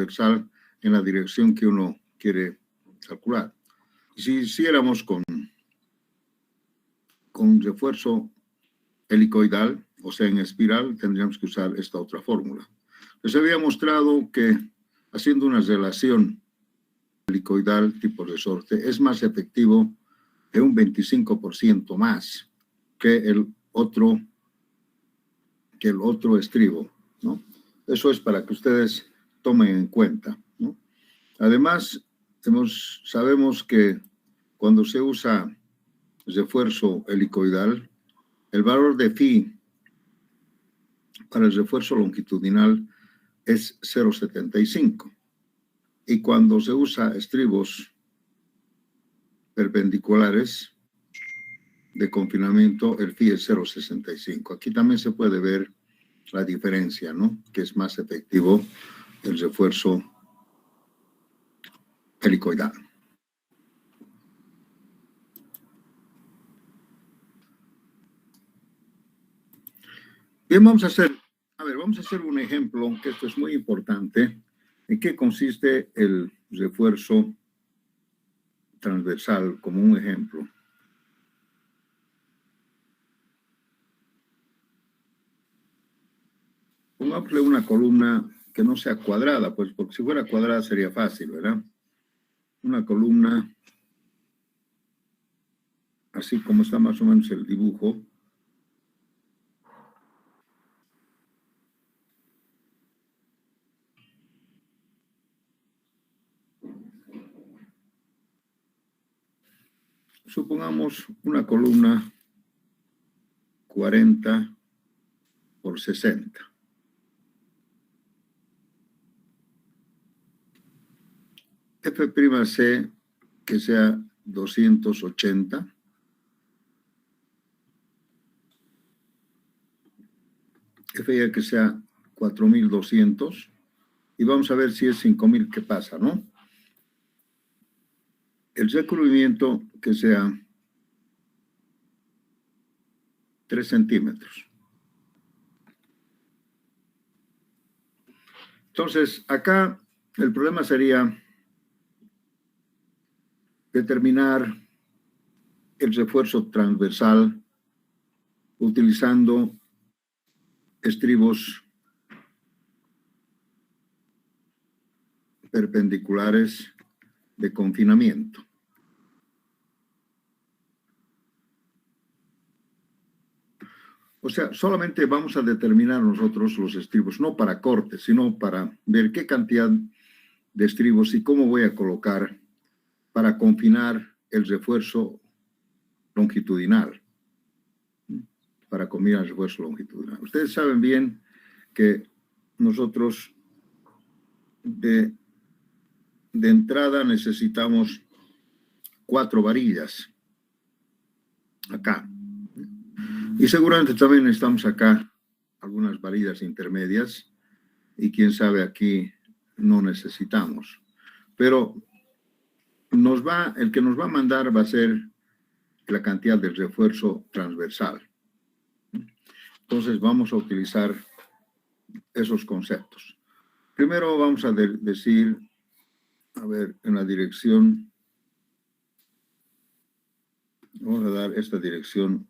transversal en la dirección que uno quiere calcular. Si hiciéramos con refuerzo helicoidal, o sea, en espiral, tendríamos que usar esta otra fórmula. Les había mostrado que haciendo una relación helicoidal tipo resorte es más efectivo de un 25% más que el otro estribo, ¿no? Eso es para que ustedes tomen en cuenta, ¿no? Además, sabemos que cuando se usa refuerzo helicoidal, el valor de phi para el refuerzo longitudinal es 0,75. Y cuando se usa estribos perpendiculares de confinamiento, el phi es 0,65. Aquí también se puede ver la diferencia, ¿no? Que es más efectivo el refuerzo helicoidal. Bien, vamos a hacer un ejemplo, que esto es muy importante. ¿En qué consiste el refuerzo transversal como un ejemplo? Pongámosle una columna que no sea cuadrada, pues porque si fuera cuadrada sería fácil, ¿verdad? Una columna, así como está más o menos el dibujo. Supongamos una columna 40 por 60. F'C que sea 280. F'Y que sea 4200. Y vamos a ver si es 5000, ¿qué pasa, no? El recubrimiento que sea 3 centímetros. Entonces, acá el problema sería determinar el refuerzo transversal utilizando estribos perpendiculares de confinamiento. O sea, solamente vamos a determinar nosotros los estribos, no para corte, sino para ver qué cantidad de estribos y cómo voy a colocar para confinar el refuerzo longitudinal. Para combinar el refuerzo longitudinal. Ustedes saben bien que nosotros de entrada necesitamos 4 varillas acá. Y seguramente también necesitamos acá algunas varillas intermedias y quién sabe aquí no necesitamos. Pero el que nos va a mandar va a ser la cantidad del refuerzo transversal. Entonces vamos a utilizar esos conceptos. Primero vamos a decir, a ver, en la dirección, vamos a dar esta dirección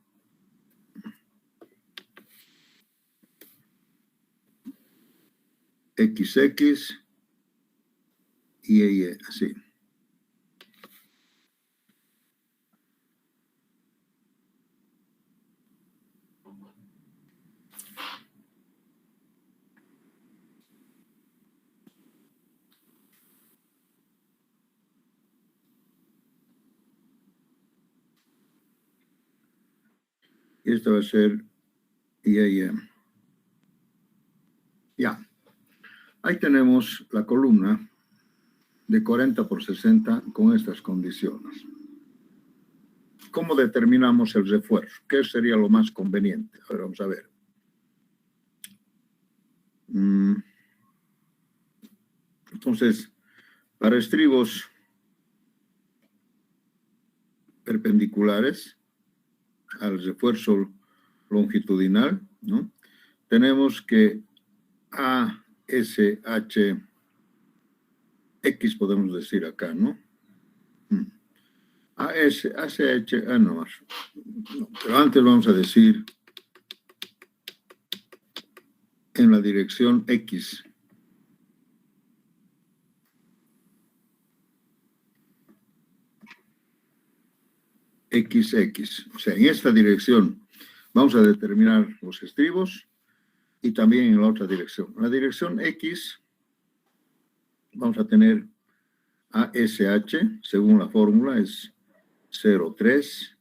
XX y Y, así. Y esto va a ser IAM. Ya. Ahí tenemos la columna de 40 por 60 con estas condiciones. ¿Cómo determinamos el refuerzo? ¿Qué sería lo más conveniente? Ahora vamos a ver. Entonces, para estribos perpendiculares al refuerzo longitudinal, ¿no? Tenemos que ASH X podemos decir acá, ¿no? AS, ACH, no, pero antes vamos a decir en la dirección X. XX. O sea, en esta dirección vamos a determinar los estribos y también en la otra dirección. En la dirección X vamos a tener ASH, según la fórmula, es 0,3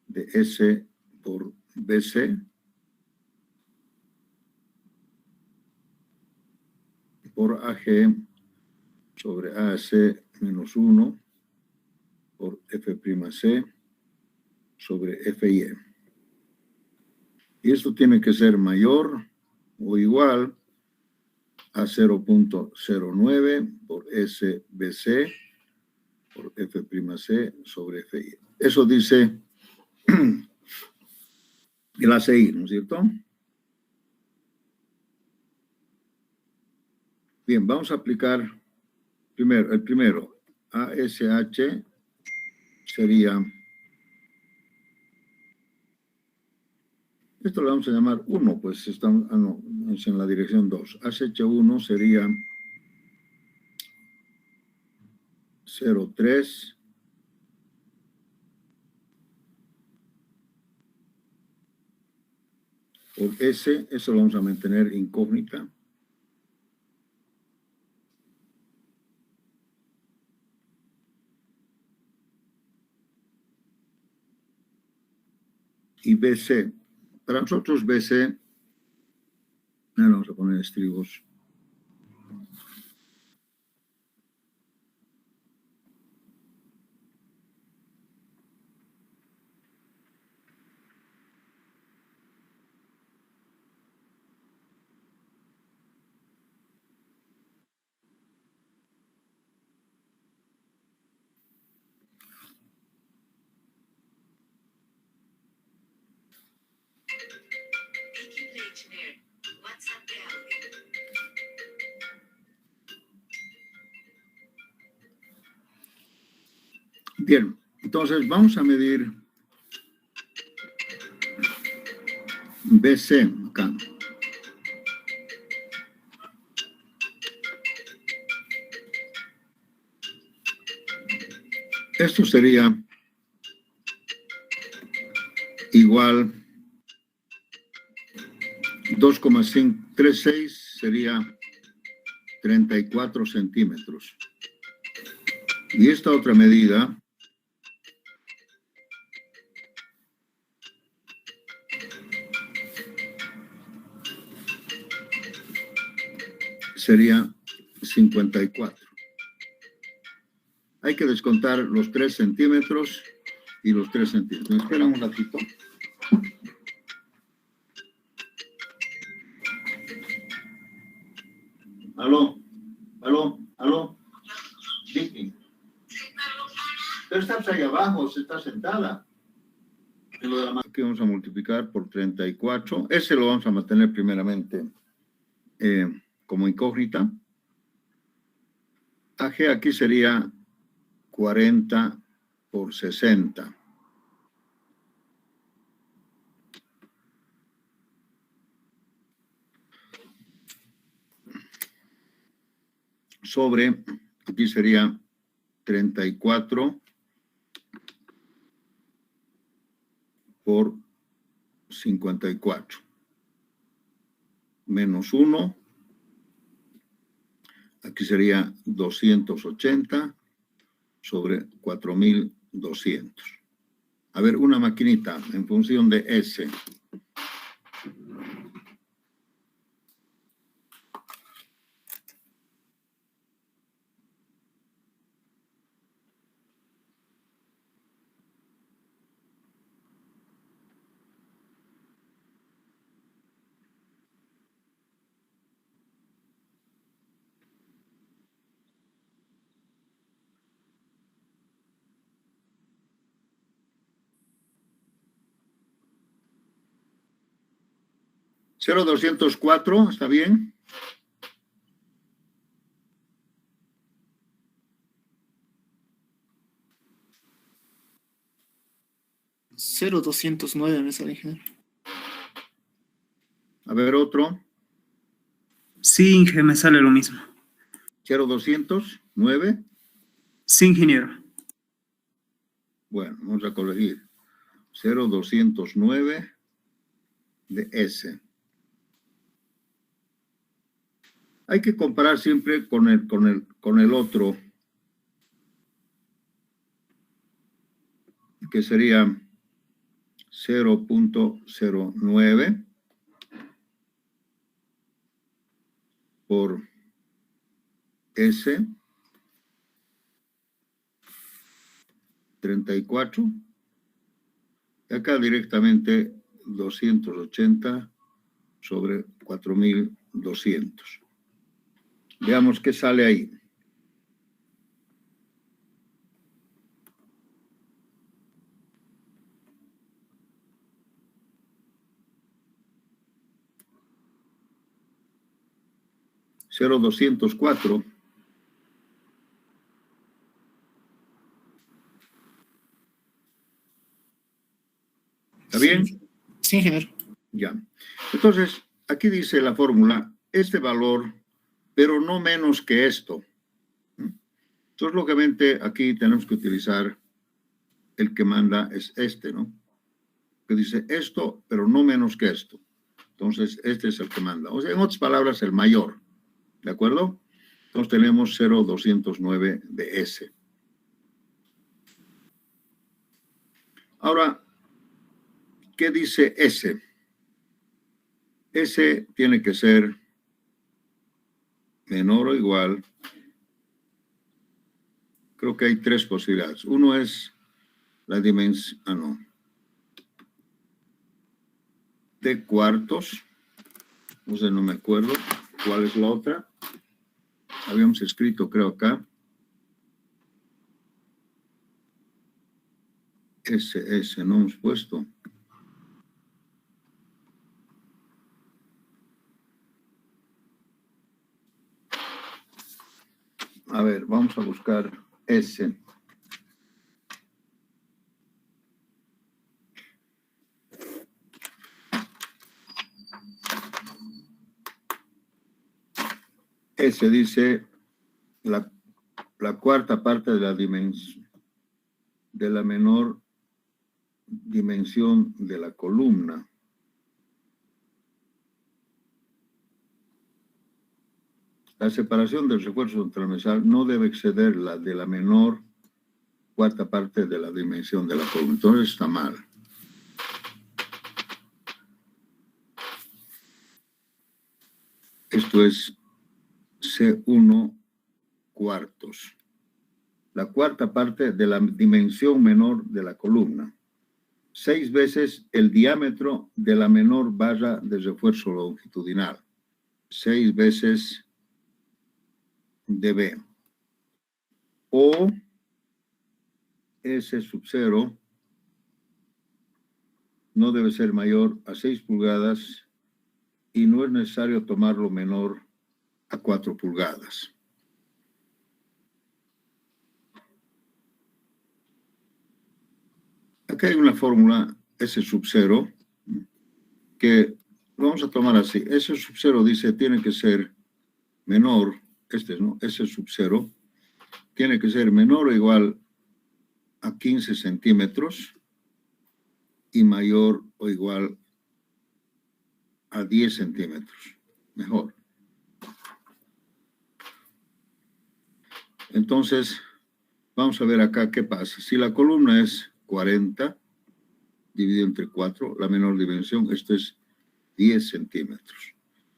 de S por BC por AG sobre AAC menos 1 por F'C sobre FY. Y esto tiene que ser mayor o igual a 0,09 por SBC por F'C sobre FY. Eso dice el ACI, ¿no es cierto? Bien, vamos a aplicar el primero, ASH sería, esto lo vamos a llamar 1, pues estamos, no, es en la dirección 2. ASH1 sería 0,3 por S, eso lo vamos a mantener incógnita. Y BC, para nosotros BC, vamos a poner estribos. Bien, entonces vamos a medir BC acá. Esto sería igual 2,536 sería 34 centímetros. Y esta otra medida sería 54. Hay que descontar los 3 centímetros y los 3 centímetros. Espera un ratito. Aló, aló, aló. Vicky. Pero estás ahí abajo, se está sentada. Aquí vamos a multiplicar por 34. Ese lo vamos a mantener primeramente como incógnita. AG aquí sería 40 por 60. Sobre, aquí sería 34 por 54. Menos 1. Aquí sería 280 sobre 4200. A ver, una maquinita en función de S. ¿0204? ¿Está bien? 0,209 me sale, ingeniero. A ver, otro. Sí, Inge, me sale lo mismo. 0,209. Sí, ingeniero. Bueno, vamos a corregir. 0,209 de S. Hay que comparar siempre con el otro, que sería 0,09 por S, 34. Y acá directamente 280 sobre 4.200. Veamos qué sale ahí. $0,204. ¿Está bien? Sí, ingeniero. Ya. Entonces, aquí dice la fórmula, este valor, pero no menos que esto. Entonces, lógicamente, aquí tenemos que utilizar el que manda es este, ¿no? Que dice esto, pero no menos que esto. Entonces, este es el que manda. O sea, en otras palabras, el mayor. ¿De acuerdo? Entonces, tenemos 0,209 de S. Ahora, ¿qué dice S? S tiene que ser menor o igual. Creo que hay tres posibilidades. Uno es la dimensión, de cuartos. O sea, no me acuerdo cuál es la otra. Habíamos escrito, creo, acá. S, no hemos puesto. A ver, vamos a buscar S. S dice la cuarta parte de la dimensión, de la menor dimensión de la columna. La separación del refuerzo transversal no debe exceder la de la menor cuarta parte de la dimensión de la columna. Entonces está mal. Esto es C1 cuartos. La cuarta parte de la dimensión menor de la columna. 6 veces el diámetro de la menor barra de refuerzo longitudinal. 6 veces dB. O S sub 0 no debe ser mayor a 6 pulgadas y no es necesario tomarlo menor a 4 pulgadas. Acá hay una fórmula S sub 0 que vamos a tomar así. S sub 0 dice tiene que ser menor, ¿no? S sub 0 tiene que ser menor o igual a 15 centímetros y mayor o igual a 10 centímetros. Mejor. Entonces, vamos a ver acá qué pasa. Si la columna es 40 dividido entre 4, la menor dimensión, esto es 10 centímetros.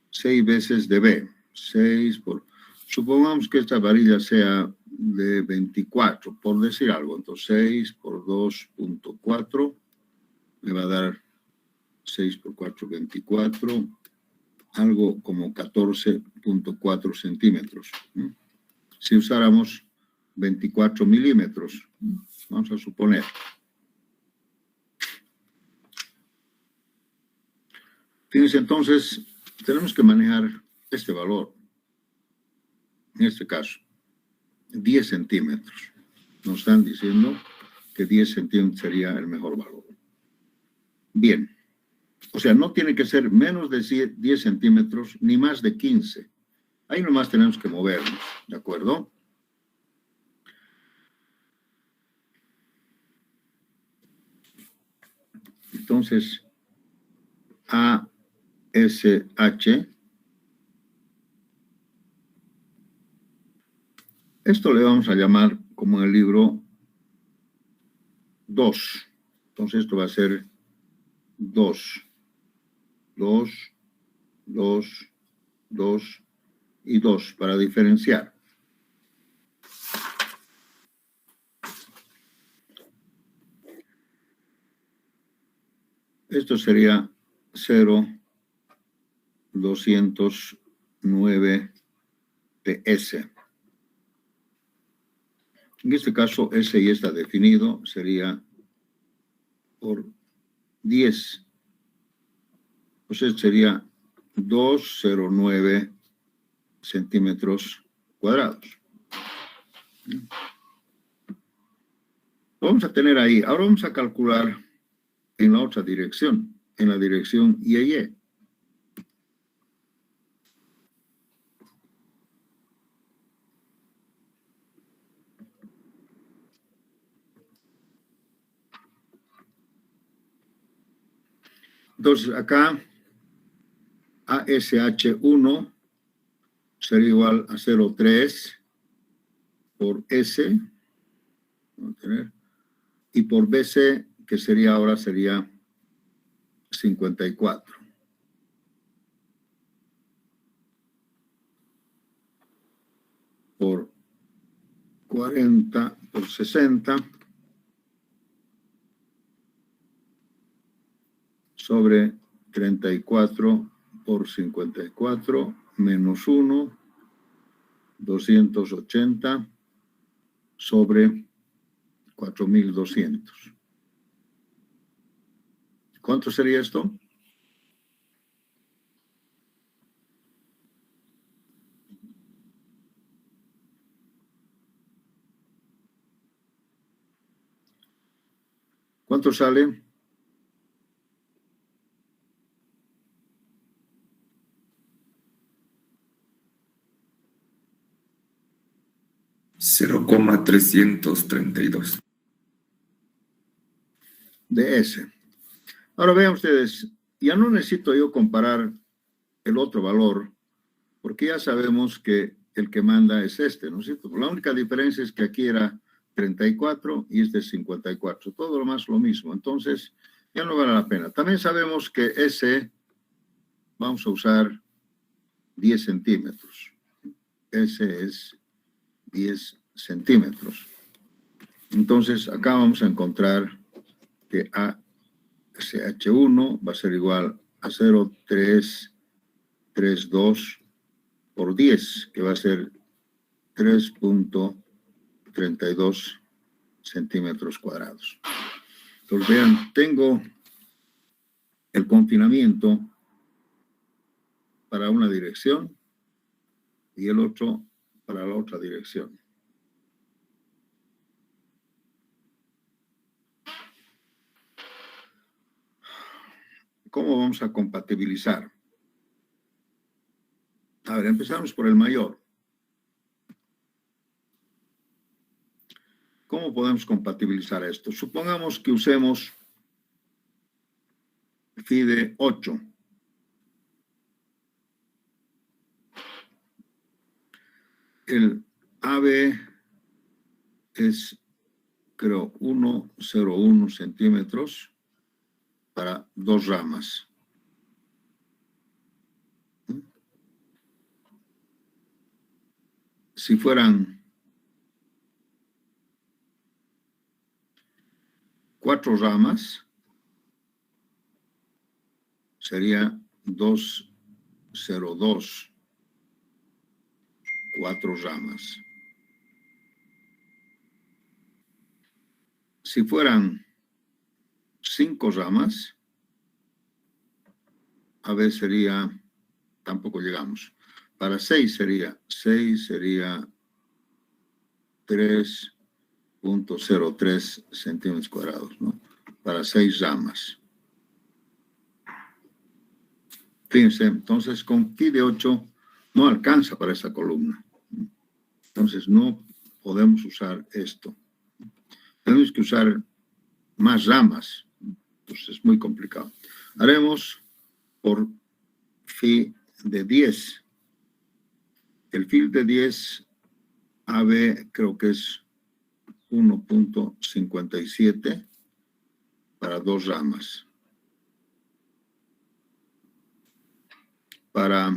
6 veces dB. 6 por... Supongamos que esta varilla sea de 24, por decir algo. Entonces, 6 por 2.4 me va a dar 6 por 4, 24, algo como 14.4 centímetros. Si usáramos 24 milímetros, vamos a suponer. Fíjense, entonces, tenemos que manejar este valor. En este caso, 10 centímetros. Nos están diciendo que 10 centímetros sería el mejor valor. Bien. O sea, no tiene que ser menos de 10 centímetros ni más de 15. Ahí nomás tenemos que movernos, ¿de acuerdo? Entonces, ASH, esto le vamos a llamar, como en el libro, 2. Entonces, esto va a ser 2, 2, 2, 2 y 2 para diferenciar. Esto sería 0,209 PS. En este caso, S ya está definido, sería por 10. Entonces sería 209 centímetros cuadrados. Lo vamos a tener ahí. Ahora vamos a calcular en la otra dirección, en la dirección Y. Entonces acá ASH1 sería igual a 0,3 por S, vamos a tener, y por BC, que sería ahora sería 54. Por 40 por 60 sobre 34 por 54 menos 1, 280 sobre 4.200. ¿Cuánto sería esto? ¿Cuánto sale? 0,332. De S. Ahora vean ustedes, ya no necesito yo comparar el otro valor, porque ya sabemos que el que manda es este, ¿no es cierto? La única diferencia es que aquí era 34 y este es 54. Todo lo más lo mismo. Entonces, ya no vale la pena. También sabemos que S vamos a usar 10 centímetros. S es 10 centímetros. Entonces, acá vamos a encontrar que ASH1 va a ser igual a 0,332 por 10, que va a ser 3,32 centímetros cuadrados. Entonces, vean, tengo el confinamiento para una dirección y el otro para la otra dirección. ¿Cómo vamos a compatibilizar? A ver, empezamos por el mayor. ¿Cómo podemos compatibilizar esto? Supongamos que usemos FIDE 8. El AB es, creo, 1,01 centímetros para 2 ramas. Si fueran 4 ramas, sería 2,02, 4 ramas. Si fueran 5 ramas, a ver, sería, tampoco llegamos. Para 6 sería 3,03 centímetros cuadrados, ¿no? Para 6 ramas. Fíjense, entonces con phi de 8 no alcanza para esta columna. Entonces no podemos usar esto. Tenemos que usar más ramas. Entonces es muy complicado. Haremos por phi de 10. El phi de 10 AB creo que es 1.57 para dos ramas. Para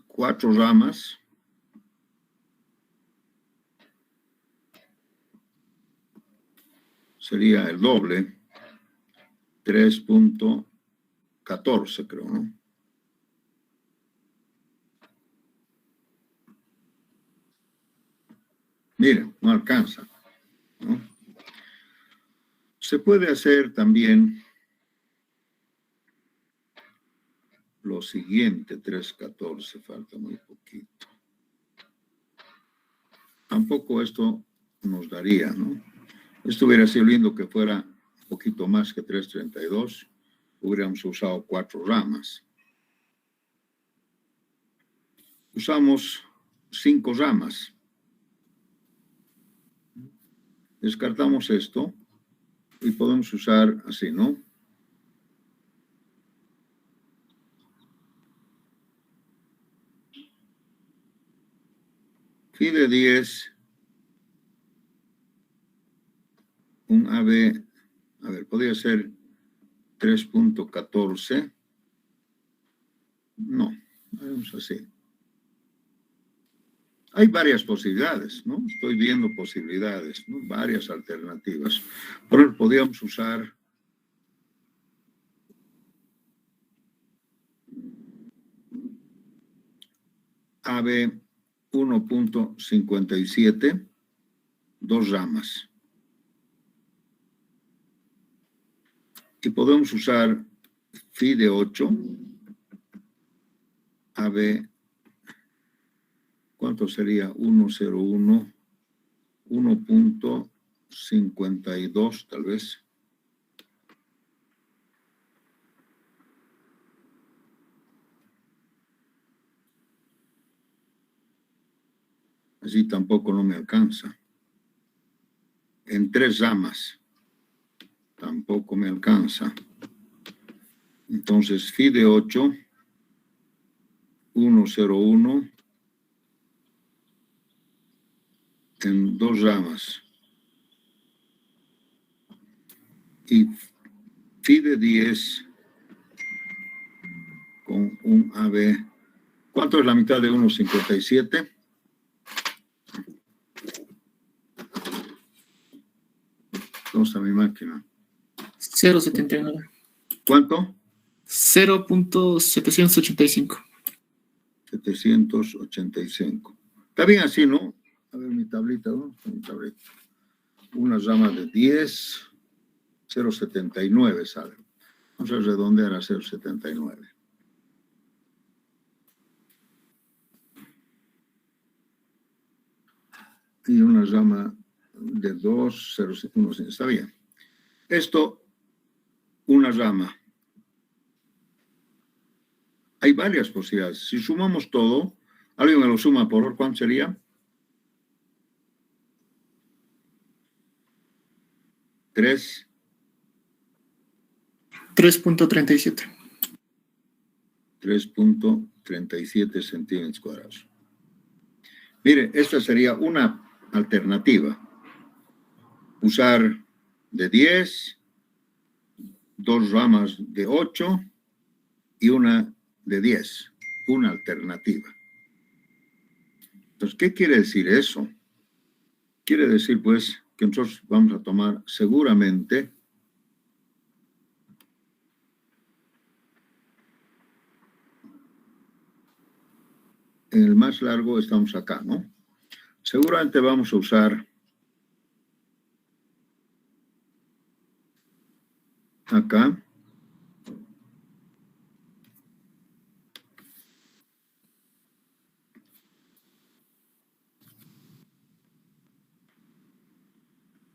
cuatro ramas sería el doble, 3.14 creo, ¿no? Miren, no alcanza, ¿no? Se puede hacer también lo siguiente, 3.14, falta muy poquito. Tampoco esto nos daría, ¿no? Esto hubiera sido lindo que fuera un poquito más que 3.32. Hubiéramos usado 4 ramas. Usamos 5 ramas. Descartamos esto y podemos usar así, ¿no? Phi de 10, un AB, a ver, podría ser 3.14. No, vamos así. Hay varias posibilidades, ¿no? Estoy viendo posibilidades, ¿no? Varias alternativas. Por ejemplo, podríamos usar AB 1.57, dos ramas. Y podemos usar phi de 8, AB, ¿cuánto sería? 1.01, 1.52 tal vez. Así tampoco no me alcanza. En 3 ramas tampoco me alcanza. Entonces, phi de 8, 1.01 en 2 ramas. Y phi de 10 con un AB. ¿Cuánto es la mitad de 1.57? ¿Dónde está mi máquina? 0.79. ¿Cuánto? 0.785. 785. Está bien así, ¿no? A ver mi tablita, ¿no? Mi tablita. Una rama de 10, 0.79 sale. Vamos a redondear a 0.79. Y una rama de 2, 0.1, está bien. Esto, una rama. Hay varias posibilidades. Si sumamos todo, ¿alguien me lo suma por favor? ¿Cuánto sería? 3.37. 3.37 centímetros cuadrados. Mire, esta sería una alternativa. Usar de 10, 2 ramas de 8 y una de 10. Una alternativa. Entonces, ¿qué quiere decir eso? Quiere decir, pues, que nosotros vamos a tomar seguramente en el más largo estamos acá, ¿no? Seguramente vamos a usar acá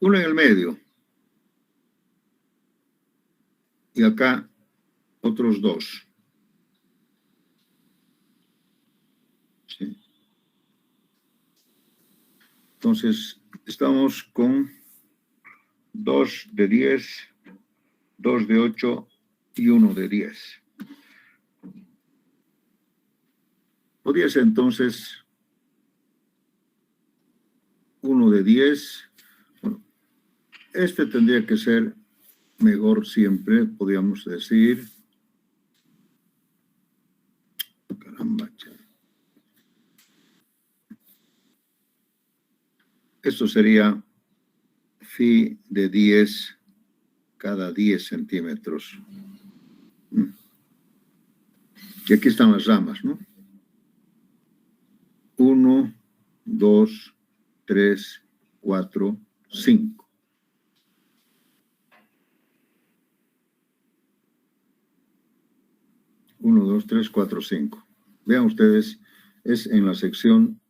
uno en el medio. y acá otros 2. ¿Sí? Entonces, estamos con 2 de 10, 2 de 8 y 1 de 10. Podría ser entonces 1 de 10. Bueno, este tendría que ser mejor siempre, podríamos decir. Caramba, esto sería phi de 10 cada 10 centímetros. Y aquí están las ramas, ¿no? 1, 2, 3, 4, 5. Uno, 2, 3, 4, 5. Vean ustedes, es en la sección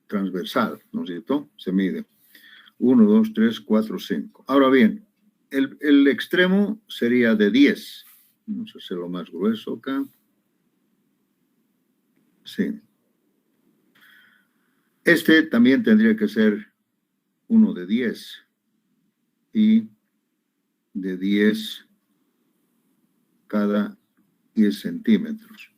transversal, ¿no es cierto? Se mide. 1, 2, 3, 4, 5. Ahora bien, el extremo sería de 10. Vamos a hacerlo más grueso acá. Sí. Este también tendría que ser 1 de 10 y de 10 cada 10 centímetros.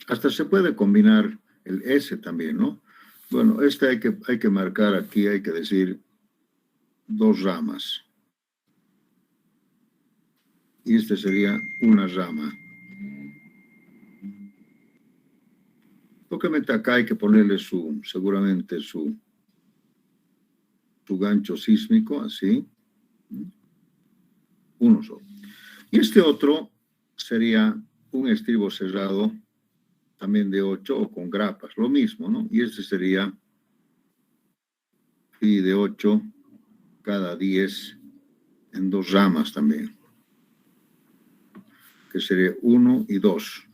Hasta se puede combinar el S también, ¿no? Bueno, este hay que marcar aquí, hay que decir 2 ramas. Y este sería una rama. Obviamente acá hay que ponerle seguramente su gancho sísmico, así. Uno solo. Y este otro sería un estribo cerrado, también de 8 o con grapas, lo mismo, ¿no? Y este sería phi de 8 cada 10 en 2 ramas también, que sería 1 y 2.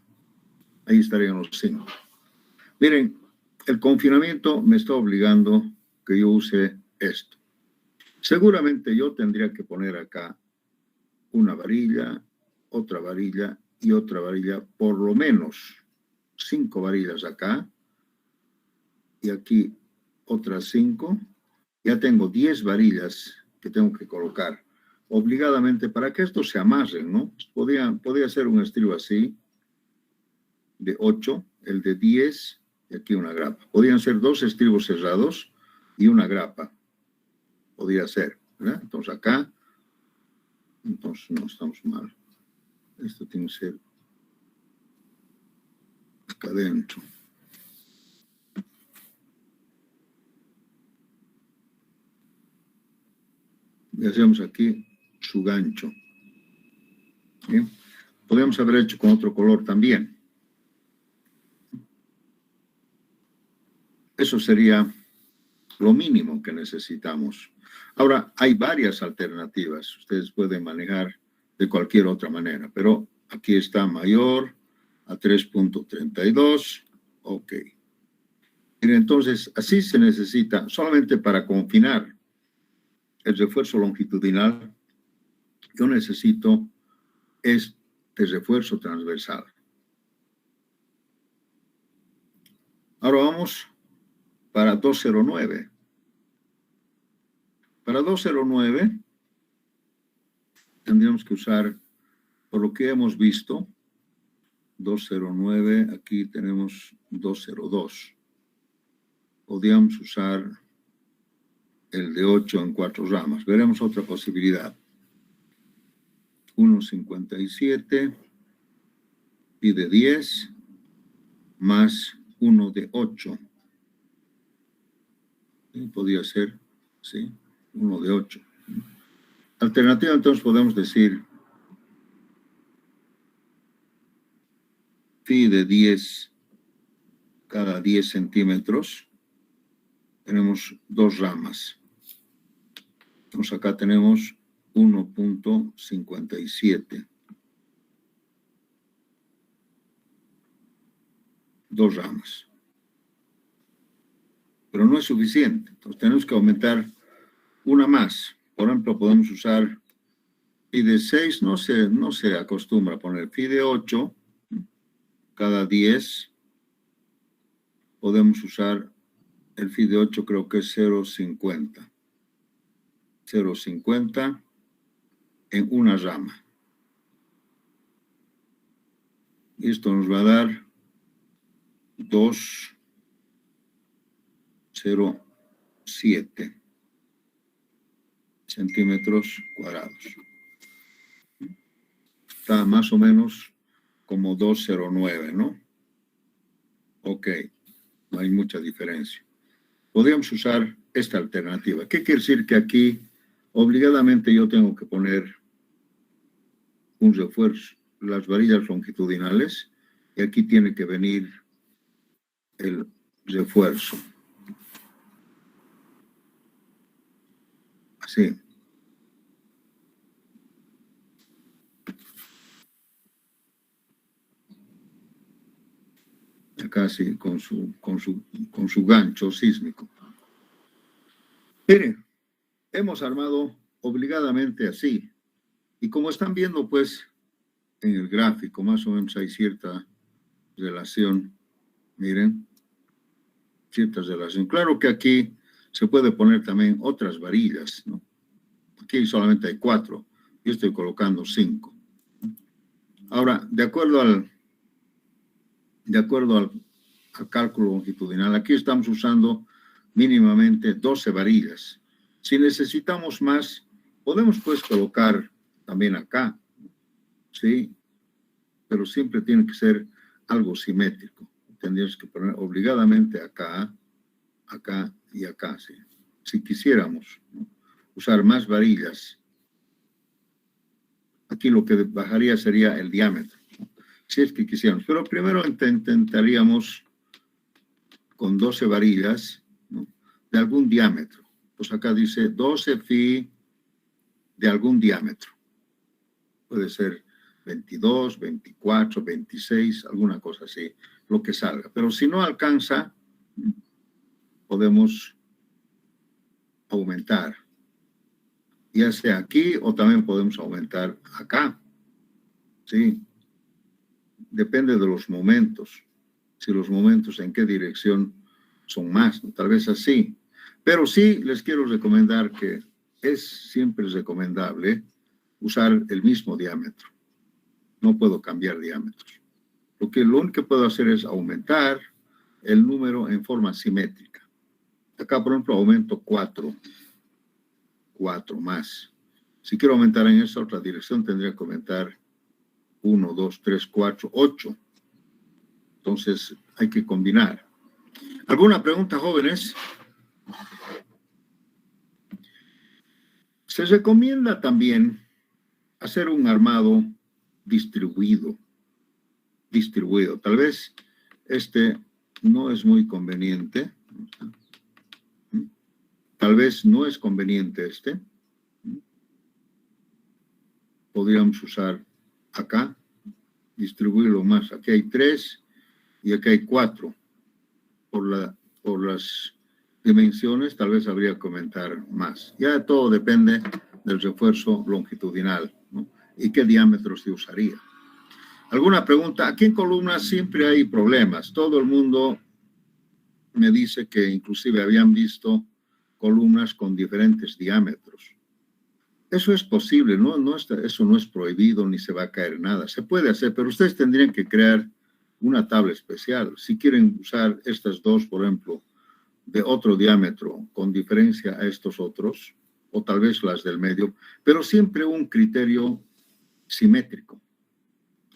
Ahí estarían los 5. Miren, el confinamiento me está obligando que yo use esto. Seguramente yo tendría que poner acá una varilla, otra varilla y otra varilla, por lo menos 5 varillas acá y aquí otras 5. Ya tengo 10 varillas que tengo que colocar obligadamente para que estos se amarren, ¿no? Podría ser un estribo así, de 8, el de 10 y aquí una grapa. Podrían ser 2 estribos cerrados y una grapa. Podría ser, ¿verdad? Entonces acá, entonces no estamos mal. Esto tiene que ser acá adentro. Y hacemos aquí su gancho. ¿Bien? Podríamos haber hecho con otro color también. Eso sería lo mínimo que necesitamos. Ahora, hay varias alternativas. Ustedes pueden manejar de cualquier otra manera, pero aquí está mayor a 3.32. Ok. Y entonces, así se necesita, solamente para confinar el refuerzo longitudinal, yo necesito este refuerzo transversal. Ahora vamos para 209. Para 209 tendríamos que usar, por lo que hemos visto, 209, aquí tenemos 202. Podríamos usar el de 8 en 4 ramas. Veremos otra posibilidad. 1,57 y de 10 más 1 de 8. ¿Sí? Podría ser, ¿sí? 1 de 8. Alternativa, entonces podemos decir phi de 10 cada 10 centímetros. Tenemos 2 ramas. Entonces acá tenemos 1.57. 2 ramas. Pero no es suficiente. Entonces tenemos que aumentar una más. Por ejemplo, podemos usar Phi de 6 no se acostumbra a poner. Phi de 8, cada 10, podemos usar el phi de 8, creo que es 0,50. 0,50 en una rama. Y esto nos va a dar 2,07 centímetros cuadrados. Está más o menos como 2,09, ¿no? Ok, no hay mucha diferencia. Podríamos usar esta alternativa. ¿Qué quiere decir? Que aquí obligadamente yo tengo que poner un refuerzo, las varillas longitudinales, y aquí tiene que venir el refuerzo. Así. Acá sí, con su gancho sísmico. Miren, hemos armado obligadamente así. Y como están viendo, pues, en el gráfico, más o menos hay cierta relación. Miren, cierta relación. Claro que aquí se puede poner también otras varillas, ¿no? Aquí solamente hay 4. Yo estoy colocando 5. Ahora, de acuerdo al cálculo longitudinal, aquí estamos usando mínimamente 12 varillas. Si necesitamos más, podemos pues colocar también acá, ¿sí? Pero siempre tiene que ser algo simétrico. Tendríamos que poner obligadamente acá, acá y acá, ¿sí? Si quisiéramos, ¿no?, usar más varillas, aquí lo que bajaría sería el diámetro, ¿no?, si es que quisiéramos. Pero primero intentaríamos con 12 varillas, ¿no?, de algún diámetro. Pues acá dice 12 phi de algún diámetro. Puede ser 22, 24, 26, alguna cosa así, lo que salga. Pero si no alcanza, podemos aumentar, ya sea aquí o también podemos aumentar acá. Sí, depende de los momentos. Si los momentos en qué dirección son más, ¿no? Tal vez así. Pero sí les quiero recomendar que es siempre recomendable usar el mismo diámetro. No puedo cambiar diámetros. Lo único que puedo hacer es aumentar el número en forma simétrica. Acá, por ejemplo, aumento 4 más. Si quiero aumentar en esa otra dirección, tendría que aumentar 1, 2, 3, 4, 8. Entonces, hay que combinar. ¿Alguna pregunta, jóvenes? Se recomienda también hacer un armado distribuido. Tal vez este no es muy conveniente. Tal vez no es conveniente este. Podríamos usar acá, distribuirlo más. Aquí hay 3 y aquí hay 4. Por las dimensiones, tal vez habría que aumentar más. Ya todo depende del refuerzo longitudinal, ¿no?, y qué diámetro se usaría. ¿Alguna pregunta? Aquí en columnas siempre hay problemas. Todo el mundo me dice que inclusive habían visto columnas con diferentes diámetros. Eso es posible, ¿no? Eso no es prohibido ni se va a caer nada. Se puede hacer, pero ustedes tendrían que crear una tabla especial. Si quieren usar estas dos, por ejemplo, de otro diámetro con diferencia a estos otros, o tal vez las del medio, pero siempre un criterio simétrico.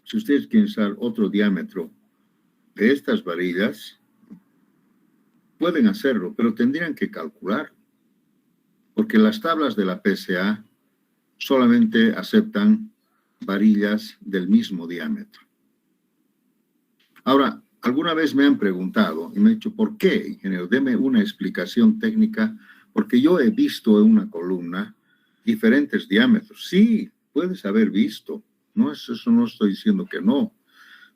Si ustedes quieren usar otro diámetro de estas varillas, pueden hacerlo, pero tendrían que calcular, porque las tablas de la PSA solamente aceptan varillas del mismo diámetro. Ahora, alguna vez me han preguntado y me han dicho, ¿por qué, ingeniero? Deme una explicación técnica, porque yo he visto en una columna diferentes diámetros. Sí, puedes haber visto, no es eso, no estoy diciendo que no.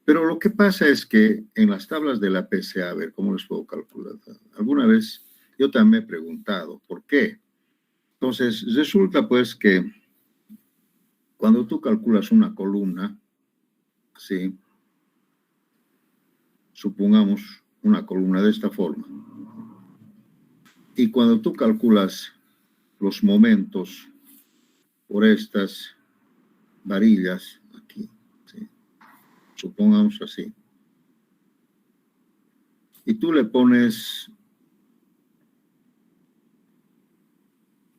Pero lo que pasa es que en las tablas de la PSA, a ver, ¿cómo les puedo calcular? Alguna vez yo también me he preguntado, ¿por qué? Entonces, resulta pues que cuando tú calculas una columna, ¿sí? Supongamos una columna de esta forma. Y cuando tú calculas los momentos por estas varillas, aquí, ¿sí? Supongamos así. Y tú le pones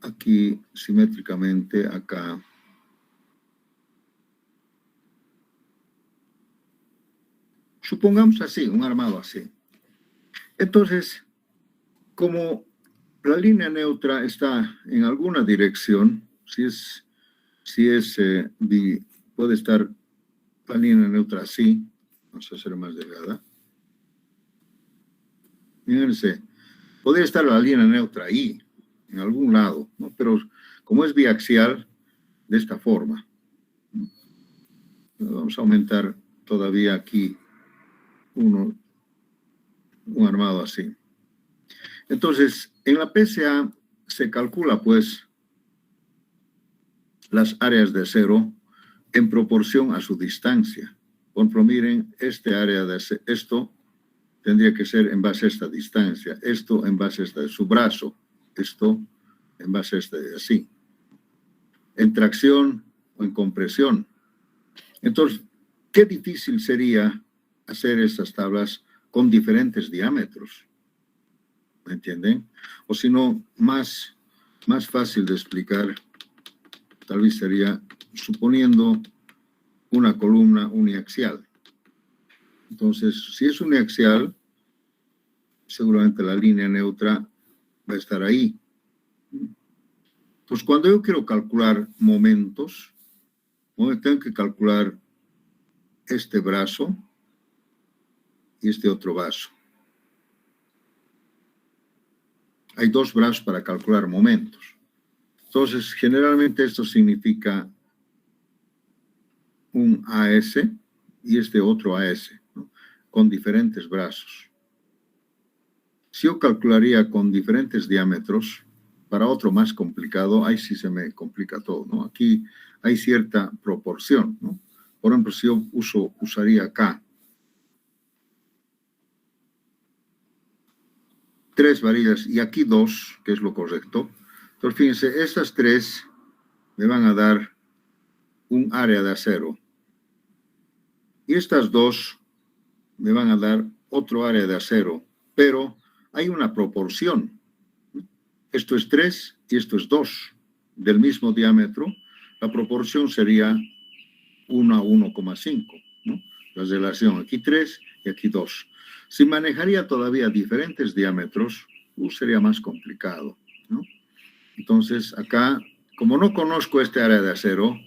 aquí simétricamente, acá. Supongamos así, un armado así. Entonces, como la línea neutra está en alguna dirección, puede estar la línea neutra así, vamos a hacer más delgada. Fíjense, podría estar la línea neutra ahí, en algún lado, ¿no? Pero como es biaxial, de esta forma. Vamos a aumentar todavía aquí un armado así. Entonces, en la PCA se calcula, pues, las áreas de acero en proporción a su distancia. Por ejemplo, miren, este área de esto tendría que ser en base a esta distancia, esto en base a esta de su brazo, esto en base a este de así. En tracción o en compresión. Entonces, qué difícil sería hacer estas tablas con diferentes diámetros. ¿Me entienden? O si no, más fácil de explicar, tal vez sería suponiendo una columna uniaxial. Entonces, si es uniaxial, seguramente la línea neutra va a estar ahí. Pues cuando yo quiero calcular momentos, tengo que calcular este brazo y este otro brazo. Hay dos brazos para calcular momentos. Entonces, generalmente esto significa un AS y este otro AS, ¿no? Con diferentes brazos. Si yo calcularía con diferentes diámetros, para otro más complicado, ahí sí se me complica todo, ¿no? Aquí hay cierta proporción, ¿no? Por ejemplo, si yo usaría acá 3 varillas y aquí 2, que es lo correcto. Entonces, fíjense, estas 3 me van a dar un área de acero. Y estas 2 me van a dar otro área de acero. Pero hay una proporción. Esto es 3 y esto es 2 del mismo diámetro. La proporción sería 1 a 1,5, ¿no? La relación aquí 3 y aquí 2. Si manejaría todavía diferentes diámetros, sería más complicado, ¿no? Entonces, acá, como no conozco este área de acero,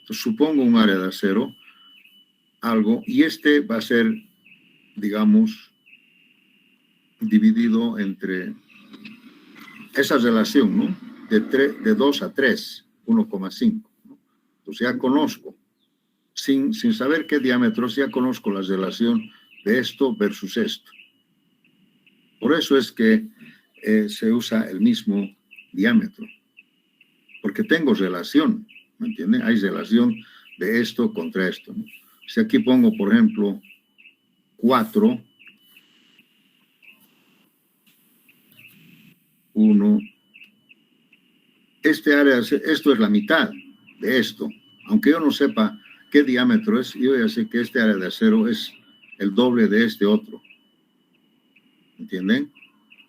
supongo un área de acero, algo, y este va a ser, digamos, dividido entre esa relación, ¿no? De 2 a 3, 1,5, ¿no? Entonces ya conozco, sin saber qué diámetros, ya conozco la relación de esto versus esto. Por eso es que se usa el mismo diámetro, porque tengo relación, ¿me entienden? Hay relación de esto contra esto, ¿no? Si aquí pongo, por ejemplo, 4, 1, este área, esto es la mitad de esto, aunque yo no sepa qué diámetro es, yo ya sé que este área de acero es el doble de este otro, ¿entienden?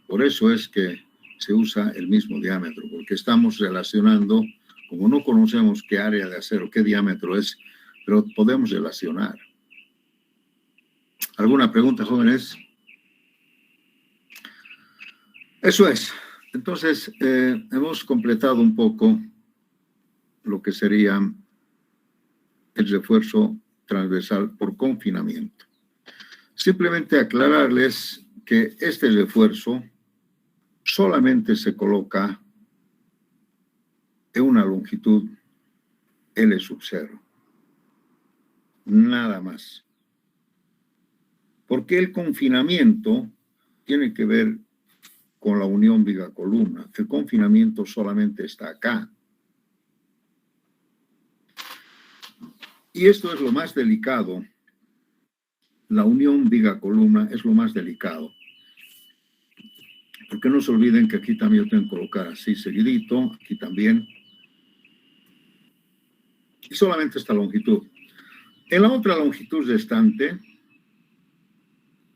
Por eso es que se usa el mismo diámetro, porque estamos relacionando, como no conocemos qué área de acero, qué diámetro es, pero podemos relacionar. ¿Alguna pregunta, jóvenes? Eso es. Entonces, hemos completado un poco lo que sería el refuerzo transversal por confinamiento. Simplemente aclararles que este refuerzo solamente se coloca en una longitud L sub 0. Nada más. Porque el confinamiento tiene que ver con la unión viga-columna. El confinamiento solamente está acá. Y esto es lo más delicado. La unión viga-columna es lo más delicado. Porque no se olviden que aquí también yo tengo que colocar así seguidito, aquí también. Y solamente esta longitud. En la otra longitud restante,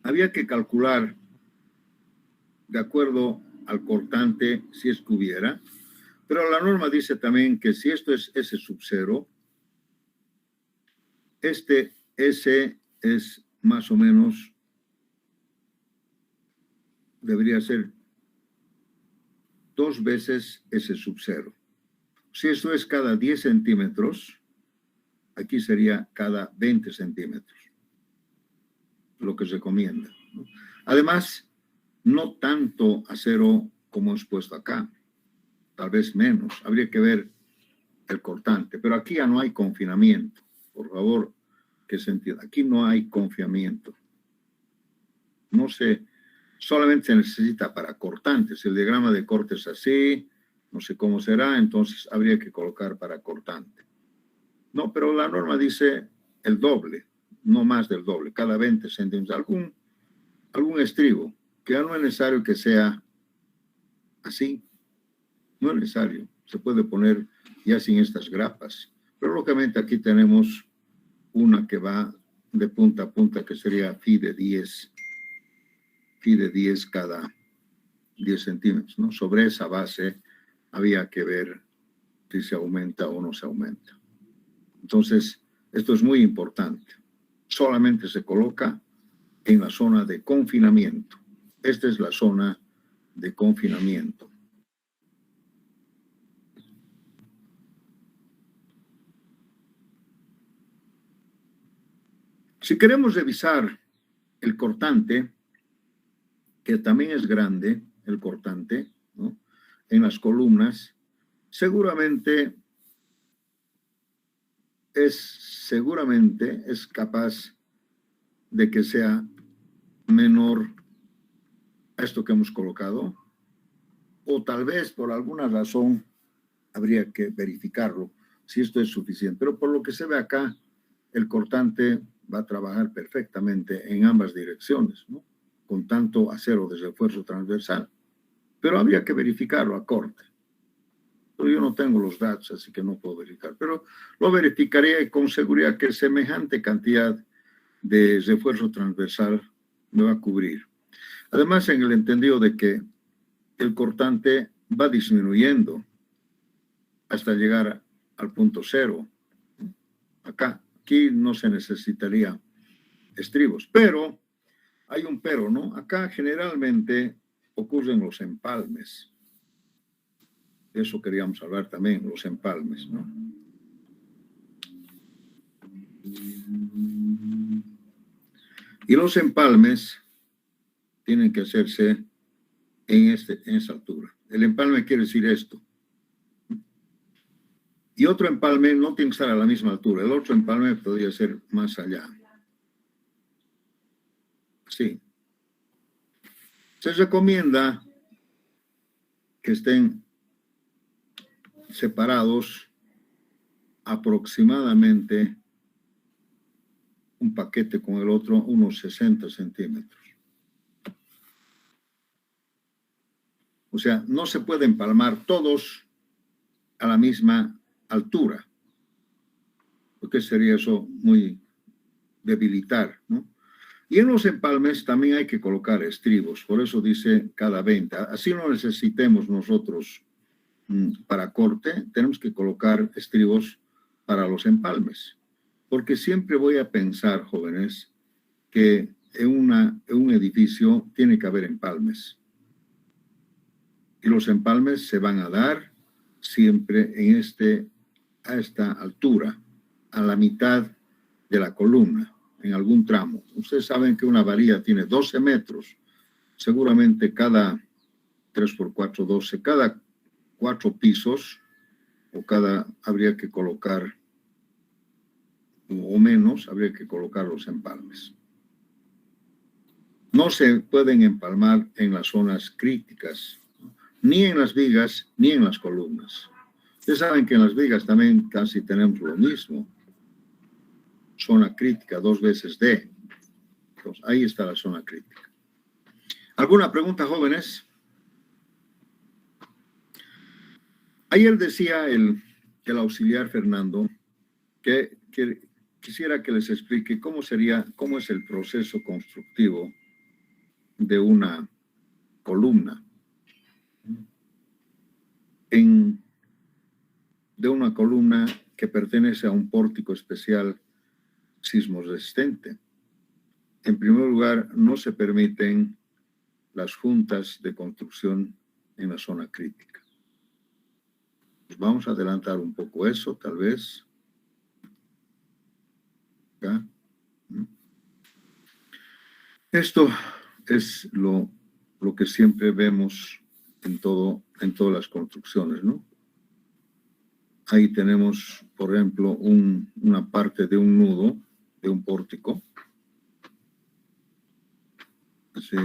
había que calcular, de acuerdo al cortante, si es que hubiera, pero la norma dice también que si esto es S sub 0, este S es más o menos, debería ser 2 veces S sub 0. Si esto es cada 10 centímetros, aquí sería cada 20 centímetros, lo que se recomienda, ¿no? Además, no tanto acero como es puesto acá, tal vez menos, habría que ver el cortante, pero aquí ya no hay confinamiento, por favor, que se entienda, aquí no hay confinamiento, no sé, solamente se necesita para cortantes, el diagrama de corte es así, no sé cómo será, entonces habría que colocar para cortante. No, pero la norma dice el doble, no más del doble, cada 20 centímetros, algún estribo, que ya no es necesario que sea así, no es necesario, se puede poner ya sin estas grapas, pero lógicamente aquí tenemos una que va de punta a punta, que sería phi de 10 cada 10 centímetros, ¿no? Sobre esa base había que ver si se aumenta o no se aumenta. Entonces, esto es muy importante. Solamente se coloca en la zona de confinamiento. Esta es la zona de confinamiento. Si queremos revisar el cortante, que también es grande, el cortante, ¿no?, en las columnas, seguramente es capaz de que sea menor a esto que hemos colocado, o tal vez por alguna razón habría que verificarlo si esto es suficiente, pero por lo que se ve acá, el cortante va a trabajar perfectamente en ambas direcciones, ¿no?, con tanto acero de refuerzo transversal, pero habría que verificarlo a corte. Pero yo no tengo los datos, así que no puedo verificar, pero lo verificaría con seguridad que semejante cantidad de refuerzo transversal me va a cubrir. Además, en el entendido de que el cortante va disminuyendo hasta llegar al punto cero. Aquí no se necesitaría estribos, pero hay un pero, ¿no? Acá generalmente ocurren los empalmes. De eso queríamos hablar también, los empalmes, ¿no? Y los empalmes tienen que hacerse en esa altura. El empalme quiere decir esto. Y otro empalme no tiene que estar a la misma altura. El otro empalme podría ser más allá. Sí. Se recomienda que estén separados aproximadamente un paquete con el otro, unos 60 centímetros. O sea, no se puede empalmar todos a la misma altura, porque sería eso muy debilitar, ¿no? Y en los empalmes también hay que colocar estribos, por eso dice cada 20. Así no necesitemos nosotros para corte, tenemos que colocar estribos para los empalmes, porque siempre voy a pensar, jóvenes, que en un edificio tiene que haber empalmes. Y los empalmes se van a dar siempre a esta altura, a la mitad de la columna, en algún tramo. Ustedes saben que una varilla tiene 12 metros, seguramente cada 3 por 4, 12, cada 4 pisos, habría que colocar, o menos, habría que colocar los empalmes. No se pueden empalmar en las zonas críticas, ni en las vigas, ni en las columnas. Ustedes saben que en las vigas también casi tenemos lo mismo. zona crítica, 2 veces D. Entonces, ahí está la zona crítica. ¿Alguna pregunta, jóvenes? Ayer decía el auxiliar Fernando que quisiera que les explique cómo es el proceso constructivo de una columna. De una columna que pertenece a un pórtico especial sismo resistente. En primer lugar, no se permiten las juntas de construcción en la zona crítica. Pues vamos a adelantar un poco eso, tal vez. ¿Ya? Esto es lo que siempre vemos en todas las construcciones, ¿no? Ahí tenemos, por ejemplo, una parte de un nudo, de un pórtico. Así.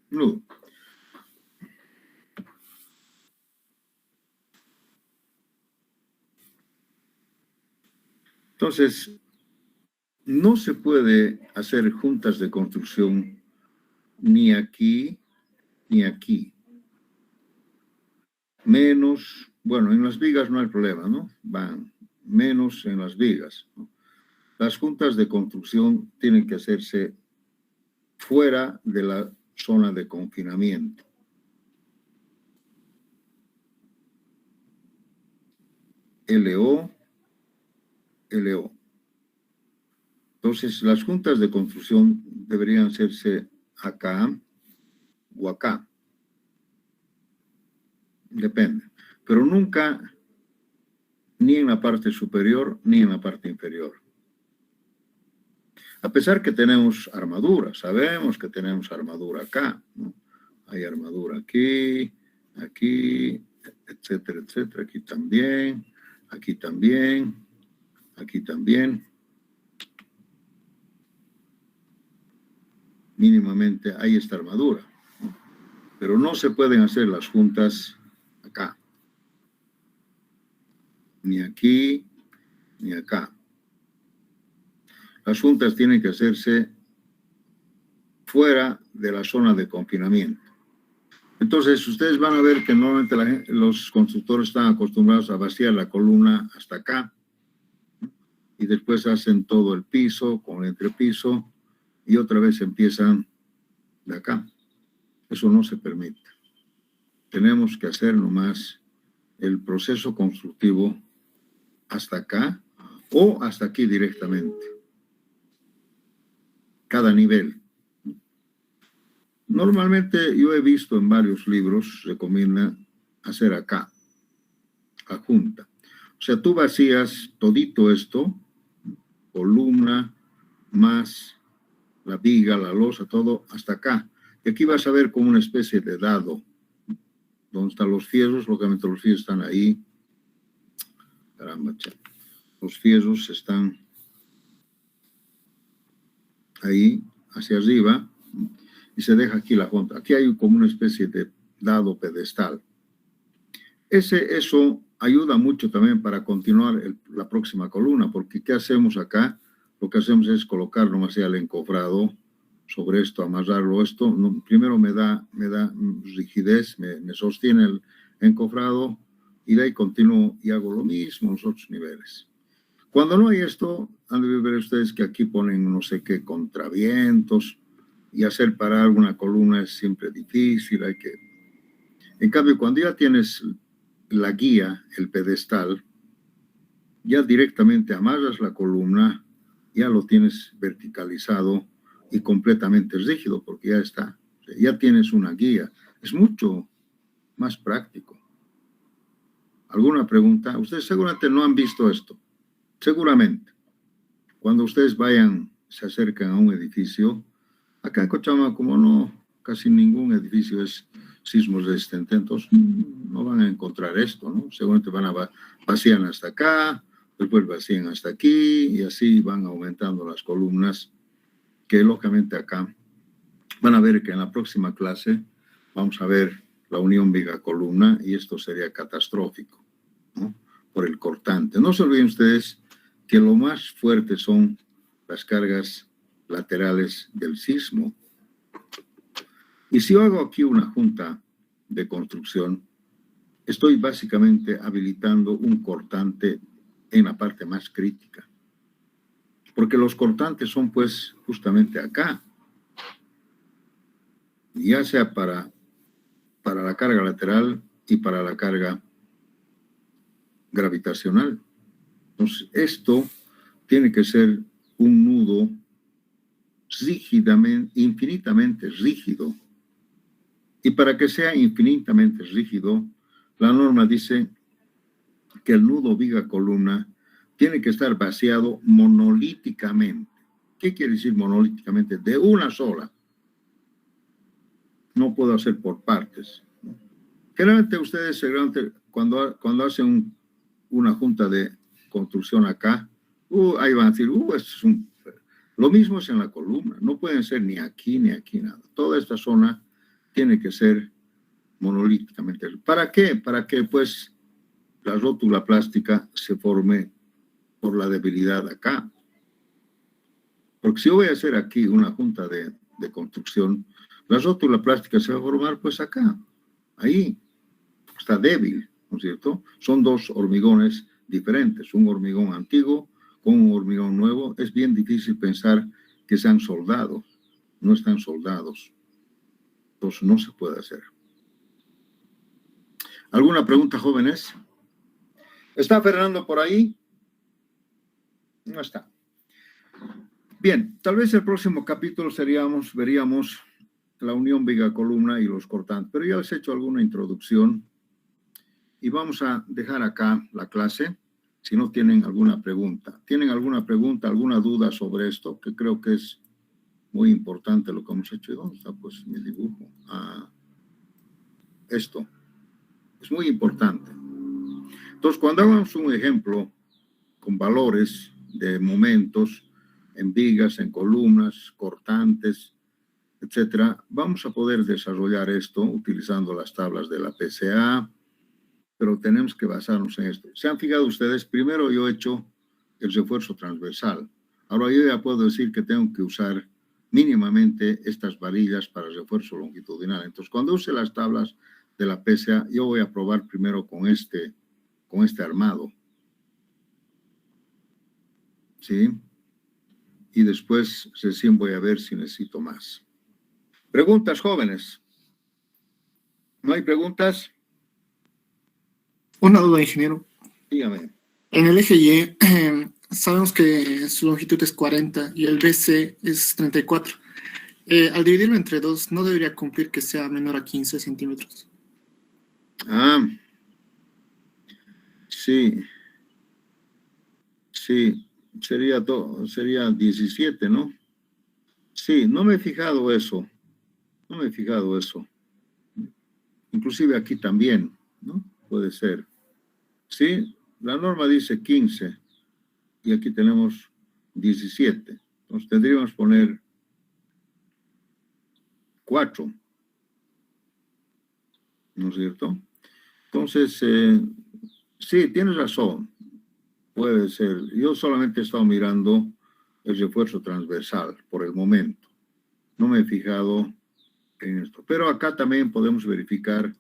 Nudo. Entonces, no se puede hacer juntas de construcción ni aquí ni aquí. Menos, bueno, en las vigas no hay problema, ¿no? Van menos en las vigas, ¿no? Las juntas de construcción tienen que hacerse fuera de la zona de confinamiento. LO. Entonces, las juntas de construcción deberían hacerse acá o acá. Depende. Pero nunca ni en la parte superior ni en la parte inferior. A pesar que tenemos armadura, sabemos que tenemos armadura acá, ¿no? Hay armadura aquí, aquí, etcétera, etcétera. Aquí también, aquí también, aquí también. Mínimamente hay esta armadura, ¿no? Pero no se pueden hacer las juntas acá. Ni aquí, ni acá. Las juntas tienen que hacerse fuera de la zona de confinamiento. Entonces, ustedes van a ver que normalmente los constructores están acostumbrados a vaciar la columna hasta acá y después hacen todo el piso con el entrepiso y otra vez empiezan de acá. Eso no se permite. Tenemos que hacer nomás el proceso constructivo hasta acá o hasta aquí directamente. Cada nivel. Normalmente yo he visto en varios libros, recomienda hacer acá, la junta. O sea, tú vacías todito esto, columna, más la viga, la losa, todo hasta acá. Y aquí vas a ver como una especie de dado, donde están los fierros, lógicamente los fierros están ahí. Caramba, los fierros están ahí, hacia arriba, y se deja aquí la junta. Aquí hay como una especie de dado pedestal. Eso ayuda mucho también para continuar la próxima columna, porque ¿qué hacemos acá? Lo que hacemos es colocar nomás el encofrado sobre esto, amarrarlo esto. No, primero me da rigidez, me sostiene el encofrado, y de ahí continúo y hago lo mismo en los otros niveles. Cuando no hay esto, han de ver ustedes que aquí ponen no sé qué contravientos, y hacer parar una columna es siempre difícil. En cambio, cuando ya tienes la guía, el pedestal, ya directamente amarras la columna, ya lo tienes verticalizado y completamente rígido, porque ya está, ya tienes una guía. Es mucho más práctico. ¿Alguna pregunta? Ustedes seguramente no han visto esto. Seguramente. Cuando ustedes se acercan a un edificio, acá en Cochabamba, como no, casi ningún edificio es sismo resistente, entonces no van a encontrar esto, ¿no? Seguramente vacían hasta acá, después vacían hasta aquí, y así van aumentando las columnas, que lógicamente acá Van a ver que en la próxima clase vamos a ver la unión viga-columna y esto sería catastrófico, ¿no? Por el cortante. No se olviden ustedes que lo más fuerte son las cargas laterales del sismo. Y si yo hago aquí una junta de construcción, estoy básicamente habilitando un cortante en la parte más crítica. Porque los cortantes son pues justamente acá. Ya sea para la carga lateral y para la carga gravitacional. Entonces, esto tiene que ser un nudo infinitamente rígido. Y para que sea infinitamente rígido, la norma dice que el nudo viga-columna tiene que estar vaciado monolíticamente. ¿Qué quiere decir monolíticamente? De una sola. No puedo hacer por partes. Generalmente ustedes, cuando hacen una junta de construcción acá, ahí van a decir, lo mismo es en la columna. No pueden ser ni aquí nada. Toda esta zona tiene que ser monolíticamente. ¿Para qué? Para que pues la rótula plástica se forme por la debilidad acá. Porque si yo voy a hacer aquí una junta de construcción, la rótula plástica se va a formar pues acá, ahí, está débil, ¿no es cierto? Son dos hormigones diferentes, un hormigón antiguo con un hormigón nuevo. Es bien difícil pensar que sean soldados, no están soldados. Entonces no se puede hacer. ¿Alguna pregunta, jóvenes? ¿Está Fernando por ahí? No está. Bien, tal vez el próximo capítulo veríamos la unión viga-columna y los cortantes, pero ya les he hecho alguna introducción y vamos a dejar acá la clase si no tienen alguna pregunta. ¿Tienen alguna pregunta, alguna duda sobre esto? Que creo que es muy importante lo que hemos hecho. ¿Y dónde está pues mi dibujo? Esto es muy importante. Entonces, cuando hagamos un ejemplo con valores de momentos en vigas, en columnas, cortantes, etcétera, vamos a poder desarrollar esto utilizando las tablas de la PCA, pero tenemos que basarnos en esto. ¿Se han fijado ustedes? Primero yo he hecho el refuerzo transversal. Ahora yo ya puedo decir que tengo que usar mínimamente estas varillas para el refuerzo longitudinal. Entonces, cuando use las tablas de la PCA, yo voy a probar primero con este armado. ¿Sí? Y después recién voy a ver si necesito más. ¿Preguntas, jóvenes? ¿No hay preguntas? Una duda, ingeniero. Dígame. En el eje Y, sabemos que su longitud es 40 y el BC es 34. Al dividirlo entre dos, ¿no debería cumplir que sea menor a 15 centímetros? Sí. Sí, sería 17, ¿no? Sí, no me he fijado eso. Inclusive aquí también, ¿no? Puede ser. Sí, la norma dice 15 y aquí tenemos 17. Entonces tendríamos que poner 4. ¿No es cierto? Entonces, sí, tienes razón. Puede ser. Yo solamente he estado mirando el refuerzo transversal por el momento. No me he fijado en esto. Pero acá también podemos verificar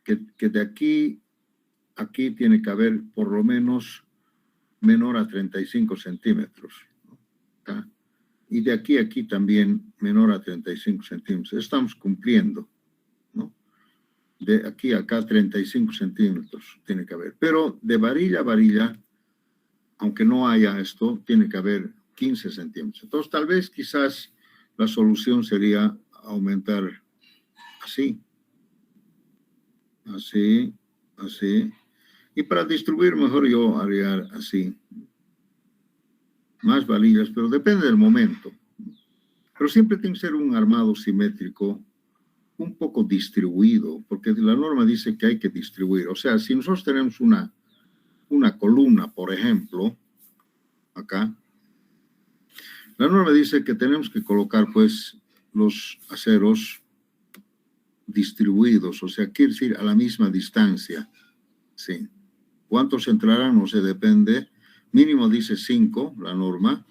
que de aquí a aquí tiene que haber por lo menos menor a 35 centímetros. ¿No? Y de aquí a aquí también menor a 35 centímetros. Estamos cumpliendo, ¿no? De aquí a acá 35 centímetros tiene que haber. Pero de varilla a varilla, aunque no haya esto, tiene que haber 15 centímetros. Entonces, tal vez quizás la solución sería aumentar así. Así, así. Y para distribuir mejor yo haría así. Más varillas, pero depende del momento. Pero siempre tiene que ser un armado simétrico, un poco distribuido, porque la norma dice que hay que distribuir. O sea, si nosotros tenemos una columna, por ejemplo, acá, la norma dice que tenemos que colocar, pues, los aceros distribuidos, o sea, quiere decir a la misma distancia. Sí. ¿Cuántos entrarán? No sé, depende. Mínimo dice 5, la norma.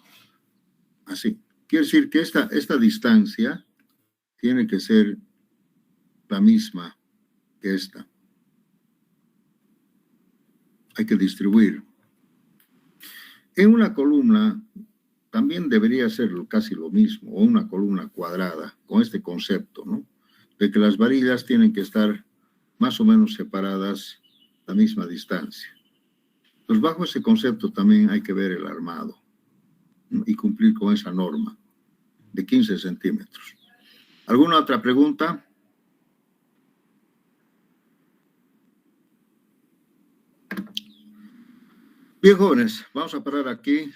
Así. Quiere decir que esta distancia tiene que ser la misma que esta. Hay que distribuir. En una columna también debería ser casi lo mismo, o una columna cuadrada, con este concepto, ¿no? De que las varillas tienen que estar más o menos separadas a la misma distancia. Entonces, bajo ese concepto también hay que ver el armado, ¿no? Y cumplir con esa norma de 15 centímetros. ¿Alguna otra pregunta? Bien, jóvenes, vamos a parar aquí.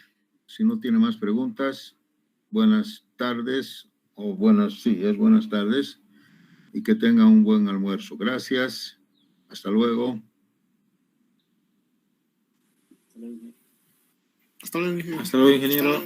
Si no tiene más preguntas, buenas tardes, o buenas tardes, y que tengan un buen almuerzo. Gracias. Hasta luego. Hasta luego, ingeniero. Hasta luego, ingeniero.